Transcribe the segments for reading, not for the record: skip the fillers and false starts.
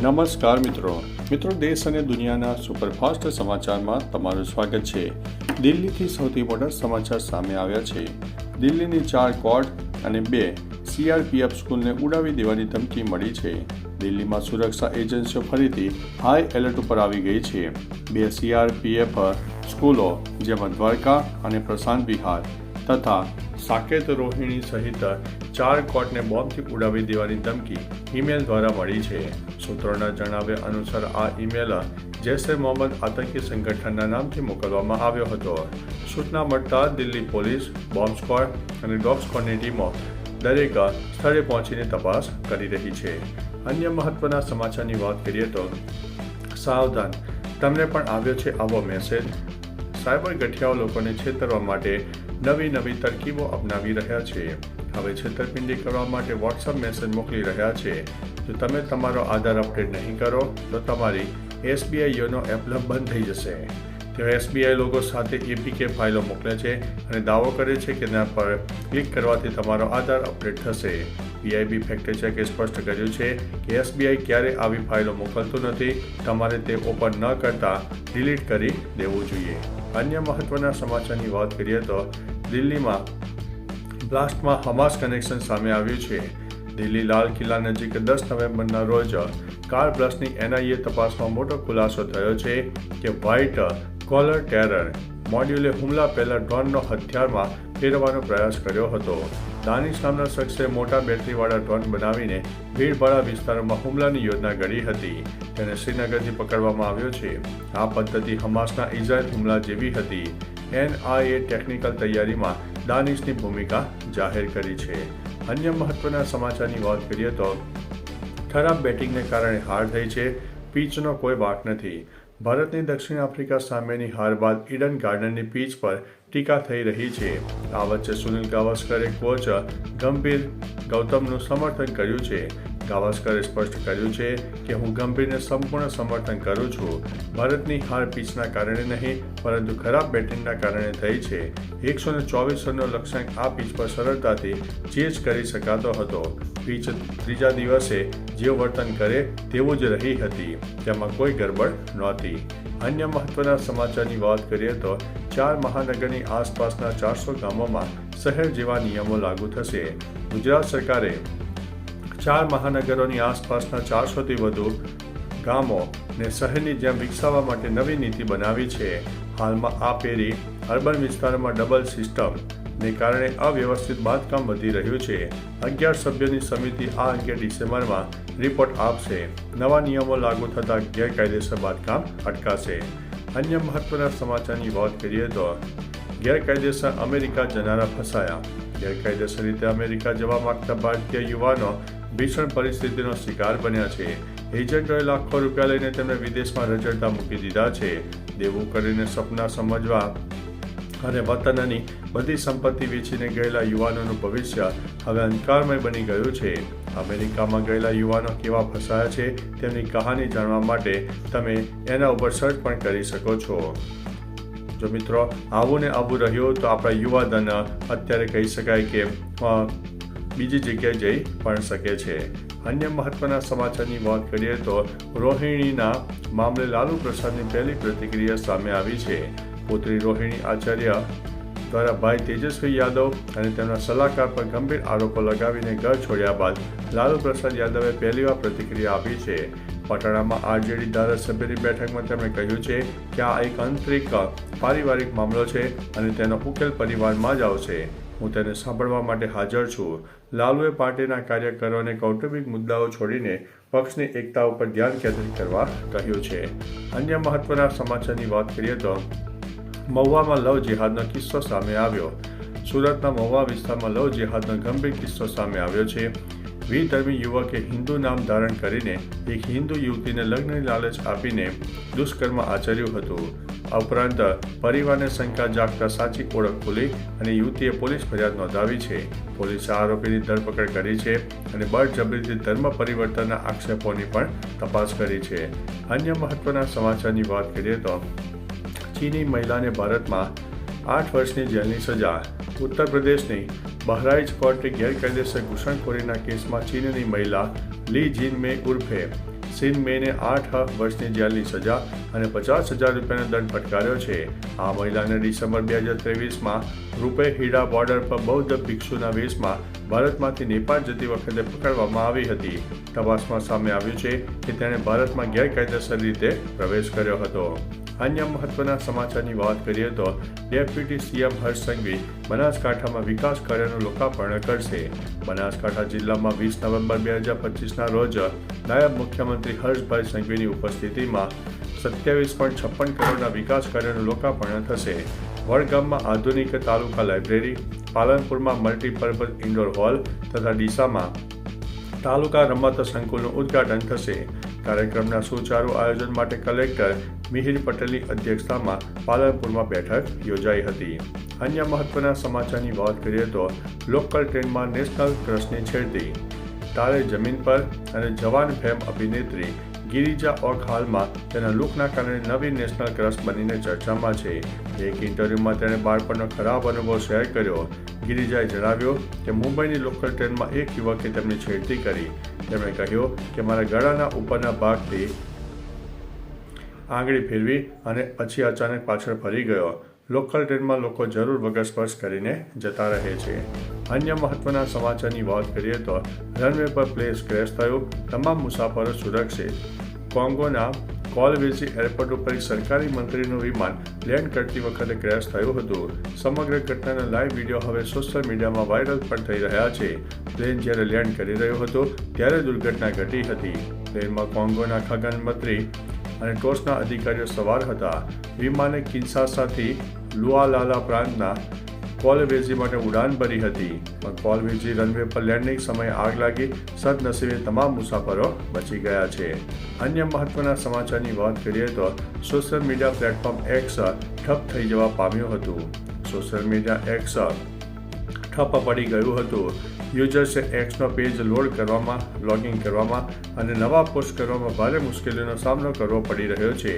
નમસ્કાર મિત્રો દેશ અને દુનિયાના સુપરફાસ્ટ સમાચારમાં તમારું સ્વાગત છે। દિલ્હીથી સૌથી મોટા સમાચાર સામે આવ્યા છે। દિલ્હીની 4 કોર્ટ અને 2 CRPF સ્કૂલને ઉડાવી દેવાની ધમકી મળી છે। દિલ્હીમાં સુરક્ષા એજન્સીઓ ફરીથી હાઈ એલર્ટ ઉપર આવી ગઈ છે। 2 CRPF સ્કૂલો જેમાં દ્વારકા અને પ્રશાંત વિહાર તથા સાકેત રોહિણી સહિત 4 કોર્ટને બોમ્બથી ઉડાવી દેવાની ધમકી ઈમેલ દ્વારા મળી છે। સૂત્રોના જણાવ્યા અનુસાર આ ઈમેલ જૈશ એ મોહમ્મદ આતંકી સંગઠનના નામથી મોકલવામાં આવ્યો હતો। સૂચના મળતા દિલ્હી પોલીસ, બોમ્બ સ્ક્વોડ અને ડોગ સ્ક્વોડની ટીમો દરેક સ્થળે પહોંચીને તપાસ કરી રહી છે। અન્ય મહત્વના સમાચારની વાત કરીએ તો સાવધાન, તમને પણ આવ્યો છે આવો મેસેજ। સાયબર ગઠિયાઓ લોકોને છેતરવા માટે નવી તરકીબો અપનાવી રહ્યા છે। હવે છેતરપિંડી કરવા માટે વોટ્સઅપ મેસેજ મોકલી રહ્યા છે। જો તમે તમારો આધાર અપડેટ નહીં કરો તો તમારી SBI યોનો એપ બંધ થઈ જશે। તેઓ SBI લોગો સાથે APK ફાઇલો મોકલે છે અને દાવો કરે છે કે તેના પર ક્લિક કરવાથી તમારો આધાર અપડેટ થશે। PIB ફેક્ટ ચેકે સ્પષ્ટ કર્યું છે કે SBI ક્યારે આવી ફાઇલો મોકલતું નથી। તમારે તે ઓપન ન કરતા ડિલીટ કરી દેવું જોઈએ। અન્ય મહત્વના સમાચારની વાત કરીએ તો દિલ્હીમાં બ્લાસ્ટમાં હમાસ કનેક્શન સામે આવ્યું છે। દિલ્હી લાલ કિલ્લા નજીક 10 નવેમ્બરના રોજ કાર બ્લાસ્ટની NIA તપાસમાં મોટો ખુલાસો થયો છે કે વ્હાઇટ કોલર ટેરર મોડ્યુલે હુમલા પહેલા ડ્રોનનો હથિયારમાં ફેરવવાનો પ્રયાસ કર્યો હતો। દાનિશ નામના શખ્સે મોટા બેટરીવાળા ડ્રોન બનાવીને ભીડભાડા વિસ્તારોમાં હુમલાની યોજના ઘડી હતી। તેને શ્રીનગરથી પકડવામાં આવ્યો છે। આ પદ્ધતિ હમાસના ઇઝરાયલ હુમલા જેવી હતી। NIA ટેકનિકલ તૈયારીમાં દાનિશની ભૂમિકા જાહેર કરી છે। અન્ય મહત્વના સમાચારની વાત કરીએ તો ખરાબ બેટિંગને કારણે હાર થઈ છે, પીચનો કોઈ વાંક નથી। ભારતની દક્ષિણ આફ્રિકા સામેની હાર બાદ ઈડન ગાર્ડનની પીચ પર ટીકા થઈ રહી છે। આ વચ્ચે સુનિલ ગાવસ્કરે કોચ ગંભીર ગૌતમનું સમર્થન કર્યું છે। ગાવસ્કરે સ્પષ્ટ કર્યું છે કે હું ગંભીરને સંપૂર્ણ સમર્થન કરું છું। ભારતની હાર પીચના કારણે નહીં પરંતુ ખરાબ બેટિંગના કારણે થઈ છે। 124 રનનો લક્ષ્યાંક આ પીચ પર સરળતાથી ચેઝ કરી શકાતો હતો। પીચ ત્રીજા દિવસે જે વર્તન કરે તેવું જ રહી હતી, તેમાં કોઈ ગડબડ નહોતી। અન્ય મહત્વના સમાચારની વાત કરીએ તો 4 મહાનગરની આસપાસના 400 ગામોમાં શહેર જેવા નિયમો લાગુ થશે। ગુજરાત સરકારે 4 મહાનગરોની આસપાસના 400થી વધુ ગામોને શહેરની જેમ વિકસાવવા માટે નવી નીતિ બનાવી છે। હાલમાં આ પેરી અર્બન વિસ્તારોમાં ડબલ સિસ્ટમને કારણે અવ્યવસ્થિત બાંધકામ વધી રહ્યું છે। 11 સભ્યોની સમિતિ આ અંગે ડિસેમ્બરમાં રિપોર્ટ આપશે। નવા નિયમો લાગુ થતાં ગેરકાયદેસર બાંધકામ અટકાશે। અન્ય મહત્વના સમાચારની વાત કરીએ તો ગેરકાયદેસર અમેરિકા જનારા ફસાયા। ગેરકાયદેસર રીતે અમેરિકા જવા માંગતા ભારતીય યુવાનો ભીષણ પરિસ્થિતિનો શિકાર બન્યા છે। એજન્ટોએ લાખો રૂપિયા લઈને તેમને વિદેશમાં રઝળતા મૂકી દીધા છે। દેવું કરીને સપના સમજવા અને વતનની બધી સંપત્તિ વેચીને ગયેલા યુવાનોનું ભવિષ્ય હવે અંધકારમય બની ગયું છે। અમેરિકામાં ગયેલા યુવાનો કેવા ફસાયા છે તેમની કહાની જાણવા માટે તમે એના ઉપર સર્ચ પણ કરી શકો છો। જો મિત્રો આવું ને આવું રહ્યું તો આપણા યુવાધન અત્યારે કહી શકાય કે બીજી જગ્યાએ જઈ પણ શકે છે। અન્ય મહત્વના સમાચારની વાત કરીએ તો રોહિણીના મામલે લાલુ પ્રસાદની પહેલી પ્રતિક્રિયા સામે આવી છે। પુત્રી રોહિણી આચાર્ય દ્વારા ભાઈ તેજસ્વી યાદવ અને તેમના સલાહકાર પર ગંભીર આરોપો લગાવીને ઘર છોડ્યા બાદ લાલુ પ્રસાદ યાદવે પહેલીવાર પ્રતિક્રિયા આપી છે। પટણામાં RJD ધારાસભ્યની બેઠકમાં તેમણે કહ્યું છે કે આ એક આંતરિક પારિવારિક મામલો છે અને તેનો ઉકેલ પરિવારમાં જ આવશે। હું તેને સાંભળવા માટે હાજર છું। લાલુએ પાર્ટીના કાર્યકરોને કૌટુંબિક મુદ્દાઓ છોડીને પક્ષની એકતા ઉપર ધ્યાન કેન્દ્રિત કરવા કહ્યું છે। અન્ય મહત્વના સમાચારની વાત કરીએ તો મહુવામાં લવ જેહાદનો કિસ્સો સામે આવ્યો। સુરતના મહુવા વિસ્તારમાં લવ જેહાદનો ગંભીર કિસ્સો સામે આવ્યો છે। વિધર્મી યુવકે હિન્દુ નામ ધારણ કરીને એક હિન્દુ યુવતીને લગ્નની લાલચ આપીને દુષ્કર્મ આચર્યું હતું। આ ઉપરાંત પરિવારને શંકા જાગતા સાચી ઓળખ ખુલી અને યુવતીએ પોલીસ ફરિયાદ નોંધાવી છે। પોલીસે આરોપીની ધરપકડ કરી છે અને બળજબરીથી ધર્મ પરિવર્તનના આક્ષેપોની પણ તપાસ કરી છે। અન્ય મહત્વના સમાચારની વાત કરીએ તો ચીની મહિલાને ભારતમાં 8 વર્ષની જેલની સજા। ઉત્તર પ્રદેશની બહરાઇચ કોર્ટે ગેરકાયદેસર ઘૂસણખોરીના કેસમાં ચીનની મહિલા લી જીનમે ઉર્ફે સિન મેને 8 વર્ષની જેલની સજા અને 50,000 રૂપિયાનો દંડ ફટકાર્યો છે. આ મહિલાને ડિસેમ્બર 2023માં રૂપેહીડા બોર્ડર પર બૌદ્ધ ભિક્ષુના વેશમાં ભારતમાંથી નેપાળ જતી વખતે પકડવામાં આવી હતી. તપાસમાં સામે આવ્યું છે કે તેણે ભારતમાં ગેરકાયદેસર રીતે પ્રવેશ કર્યો હતો. અન્ય મહત્વના સમાચારની વાત કરીએ તો ડેપ્યુટી સીએમ હર્ષ સંઘવી બનાસકાંઠામાં વિકાસ કાર્યનું લોકાર્પણ કરશે. બનાસકાંઠા જિલ્લામાં 20 નવેમ્બર 2025ના રોજ નાયબ મુખ્યમંત્રી હર્ષભાઈ સંઘવીની ઉપસ્થિતિમાં 27.56 કરોડના વિકાસ કાર્યનું લોકાર્પણ થશે. વડગામમાં આધુનિક તાલુકા લાઇબ્રેરી, પાલનપુરમાં મલ્ટીપર્પઝ ઇન્ડોર હોલ તથા ડીસામાં તાલુકા રમત સંકુલનું ઉદ્ઘાટન થશે. કાર્યક્રમના સુચારુ આયોજન માટે કલેક્ટર મિહિર પટેલની અધ્યક્ષતામાં પાલનપુરમાં બેઠક યોજાઈ હતી. અન્ય મહત્વના સમાચારની વાત કરીએ તો લોકલ ટ્રેનમાં નેશનલ ક્રશની છેડતી. તારે જમીન પર અને જવાન ફેમ અભિનેત્રી ગિરિજા ઓક હાલમાં તેના લુકના કારણે નવી નેશનલ ક્રશ બનીને ચર્ચામાં છે. એક ઇન્ટરવ્યૂમાં તેણે બાળપણનો ખરાબ અનુભવ શેર કર્યો. ગિરિજાએ જણાવ્યું કે મુંબઈની લોકલ ટ્રેનમાં એક યુવકે તેમની છેડતી કરી. તેમણે કહ્યું કે મારા ગળાના ઉપરના ભાગથી આંગળી ફેરવી અને પછી અચાનક પાછળ ફરી ગયો. લોકલ ટ્રેનમાં લોકો જરૂર વગર સ્પર્શ કરીને જતા રહે છે. અન્ય મહત્વના સમાચારની વાત કરીએ તો રનવે પર પ્લેન ક્રેશ થયું, તમામ મુસાફરો સુરક્ષિત. કોંગોના કોલવેઝી એરપોર્ટ ઉપર એક સરકારી મંત્રીનું વિમાન લેન્ડ કરતી વખતે ક્રેશ થયું હતું. સમગ્ર ઘટનાના લાઈવ વિડીયો હવે સોશિયલ મીડિયામાં વાયરલ પણ થઈ રહ્યા છે. પ્લેન જ્યારે લેન્ડ કરી રહ્યું હતું ત્યારે દુર્ઘટના ઘટી હતી. પ્લેનમાં કોંગોના ખગન મંત્રી અને ટોચના અધિકારીઓ સવાર હતા. વિમાને કિન્શાસાથી લુઆલાલા પ્રાંતના કોલવેઝી માટે ઉડાન ભરી હતી, પણ કોલવેઝી રનવે પર લેન્ડિંગ સમયે આગ લાગી. સદનસીબે તમામ મુસાફરો બચી ગયા છે. અન્ય મહત્વના સમાચારની વાત કરીએ તો સોશિયલ મીડિયા પ્લેટફોર્મ એક્સ ઠપ થઈ જવા પામ્યું હતું. સોશિયલ મીડિયા એક્સ ઠપ પડી ગયું હતું. યુઝર્સે એક્સનો પેજ લોડ કરવામાં, લોગિન કરવામાં અને નવા પોસ્ટ કરવામાં ભારે મુશ્કેલીનો સામનો કરવો પડી રહ્યો છે.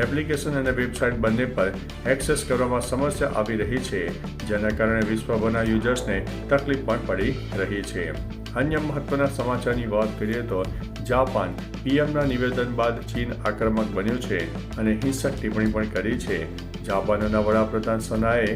એપ્લિકેશન અને વેબસાઇટ બંને પર એક્સેસ કરવામાં સમસ્યા આવી રહી છે, જેના કારણે વિશ્વભરના યુઝર્સને તકલીફ પણ પડી રહી છે. અન્ય મહત્વના સમાચારની વાત કરીએ તો જાપાન પીએમના નિવેદન બાદ ચીન આક્રમક બન્યું છે અને હિંસક ટિપ્પણી પણ કરી છે. જાપાનના વડાપ્રધાન સનાએ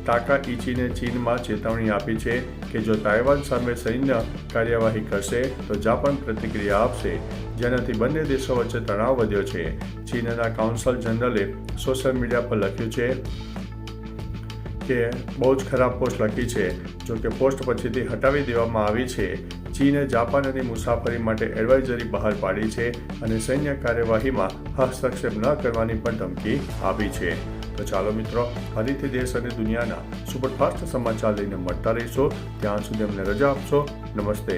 તાકાઇચીને ચીનમાં ચેતવણી આપી છે કે જો તાઇવાન સામે સૈન્ય કાર્યવાહી કરશે તો જાપાન પ્રતિક્રિયા આપશે, જેનાથી બંને દેશો વચ્ચે તણાવ વધ્યો છે. ચીનના કાઉન્સલ જનરલે સોશિયલ મીડિયા પર લખ્યું છે કે બહુ જ ખરાબ પોસ્ટ લખી છે, જો કે પોસ્ટ પછીથી હટાવી દેવામાં આવી છે. ચીને જાપાનની મુસાફરી માટે એડવાઇઝરી બહાર પાડી છે અને સૈન્ય કાર્યવાહીમાં હસ્તક્ષેપ ન કરવાની પણ ધમકી આપી છે. તો ચાલો મિત્રો, ફરીથી દેશ અને દુનિયાના સુપરફાસ્ટ સમાચાર લઈને મળતા રહીશો. ત્યાં સુધી અમને રજા આપશો. નમસ્તે.